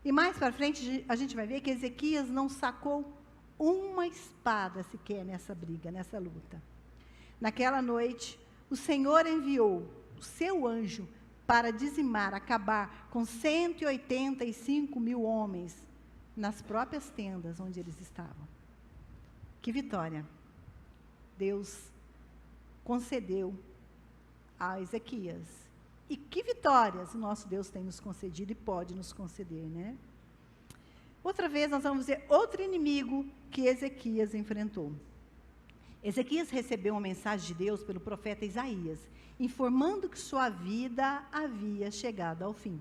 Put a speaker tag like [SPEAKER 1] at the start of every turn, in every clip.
[SPEAKER 1] E mais para frente, a gente vai ver que Ezequias não sacou uma espada sequer nessa briga, nessa luta. Naquela noite, o Senhor enviou o seu anjo para dizimar, acabar com 185 mil homens nas próprias tendas onde eles estavam. Que vitória Deus concedeu a Ezequias. E que vitórias o nosso Deus tem nos concedido e pode nos conceder, né? Outra vez nós vamos ver outro inimigo que Ezequias enfrentou. Ezequias recebeu uma mensagem de Deus pelo profeta Isaías, informando que sua vida havia chegado ao fim.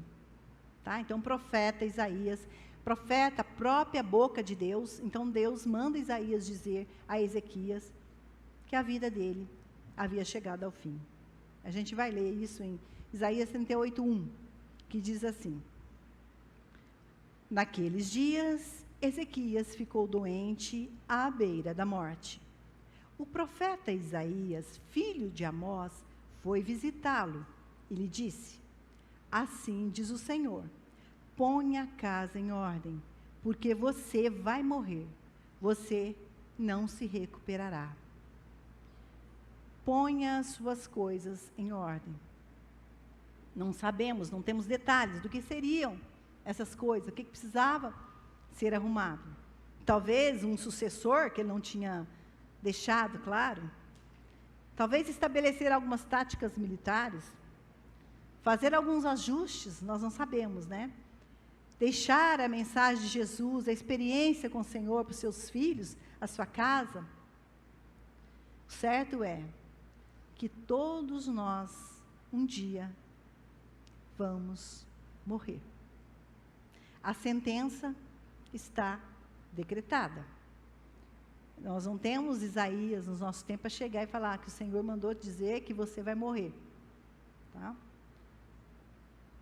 [SPEAKER 1] Tá? Então, profeta Isaías, profeta, a própria boca de Deus, então Deus manda Isaías dizer a Ezequias que a vida dele havia chegado ao fim. A gente vai ler isso em Isaías 38:1, que diz assim: naqueles dias, Ezequias ficou doente à beira da morte. O profeta Isaías, filho de Amós, foi visitá-lo e lhe disse: assim diz o Senhor, ponha a casa em ordem, porque você vai morrer, você não se recuperará. Ponha as suas coisas em ordem. Não sabemos, não temos detalhes do que seriam essas coisas, o que precisava ser arrumado. Talvez um sucessor que ele não tinha deixado claro, talvez estabelecer algumas táticas militares, fazer alguns ajustes, nós não sabemos, né? Deixar a mensagem de Jesus, a experiência com o Senhor para os seus filhos, a sua casa. O certo é que todos nós, um dia, vamos morrer. A sentença está decretada. Nós não temos Isaías no nosso tempo para chegar e falar que o Senhor mandou dizer que você vai morrer. Tá?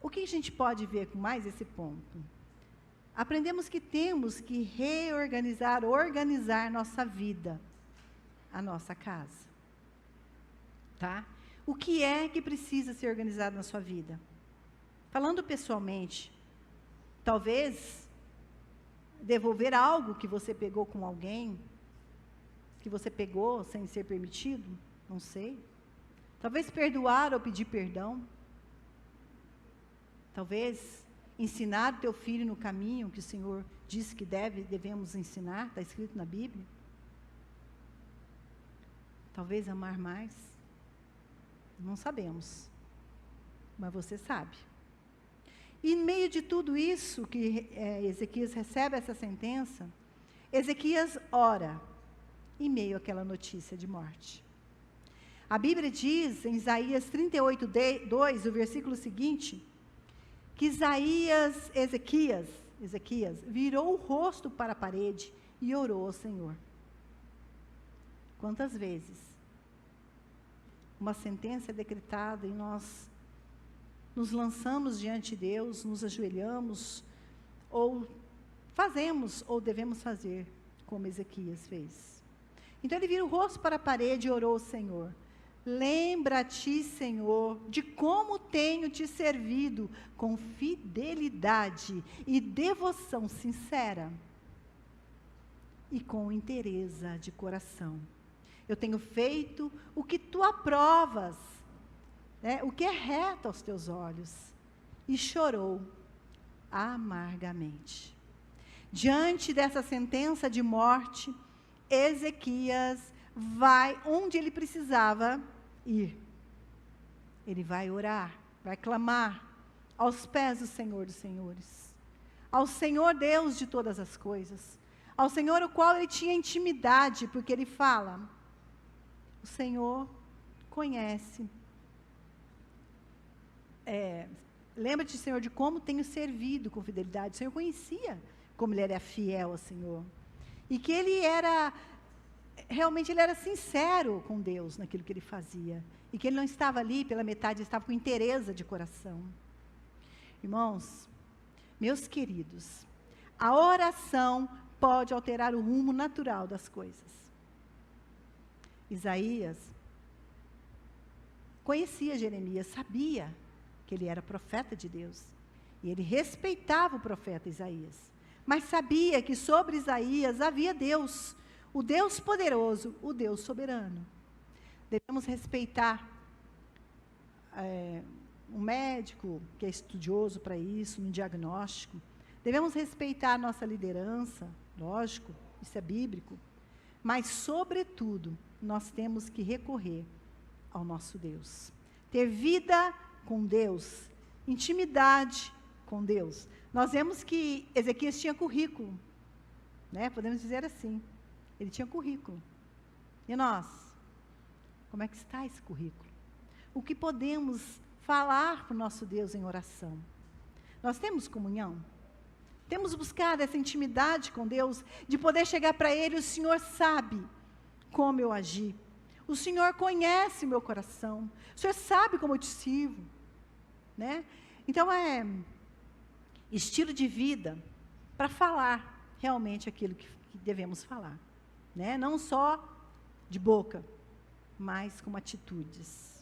[SPEAKER 1] O que a gente pode ver com mais esse ponto? Aprendemos que temos que reorganizar, organizar nossa vida, a nossa casa. Tá? O que é que precisa ser organizado na sua vida? Falando pessoalmente, talvez devolver algo que você pegou com alguém, que você pegou sem ser permitido, não sei. Talvez perdoar ou pedir perdão. Talvez ensinar o teu filho no caminho que o Senhor disse que devemos ensinar, está escrito na Bíblia. Talvez amar mais. Não sabemos, mas você sabe. E em meio de tudo isso que Ezequias recebe essa sentença, Ezequias ora em meio àquela notícia de morte. A Bíblia diz em Isaías 38:2, o versículo seguinte, que Ezequias virou o rosto para a parede e orou ao Senhor. Quantas vezes uma sentença é decretada e nós nos lançamos diante de Deus, nos ajoelhamos, ou fazemos, ou devemos fazer, como Ezequias fez. Então ele vira o rosto para a parede e orou ao Senhor. Lembra-te, Senhor, de como tenho te servido com fidelidade e devoção sincera e com inteireza de coração. Eu tenho feito o que tu aprovas, né, o que é reto aos teus olhos. E chorou amargamente. Diante dessa sentença de morte, Ezequias vai onde ele precisava ir. Ele vai orar, vai clamar aos pés do Senhor dos Senhores, ao Senhor Deus de todas as coisas, ao Senhor o qual ele tinha intimidade, porque ele fala: o Senhor conhece. Lembra-te, Senhor, de como tenho servido com fidelidade. O Senhor conhecia como ele era fiel ao Senhor. E que ele era, realmente ele era sincero com Deus naquilo que ele fazia. E que ele não estava ali pela metade, ele estava com inteireza de coração. Irmãos, meus queridos, a oração pode alterar o rumo natural das coisas. Isaías conhecia Jeremias, sabia que ele era profeta de Deus. E ele respeitava o profeta Isaías, mas sabia que sobre Isaías havia Deus, o Deus poderoso, o Deus soberano. Devemos respeitar um médico que é estudioso para isso, no diagnóstico. Devemos respeitar a nossa liderança, lógico, isso é bíblico. Mas, sobretudo, nós temos que recorrer ao nosso Deus. Ter vida com Deus, intimidade com Deus. Nós vemos que Ezequias tinha currículo, né? Podemos dizer assim, ele tinha currículo. E nós? Como é que está esse currículo? O que podemos falar para o nosso Deus em oração? Nós temos comunhão? Temos buscado essa intimidade com Deus, de poder chegar para Ele, o Senhor sabe como eu agi. O Senhor conhece o meu coração. O Senhor sabe como eu te sirvo, né? Então, estilo de vida para falar realmente aquilo que devemos falar, né? Não só de boca, mas com atitudes.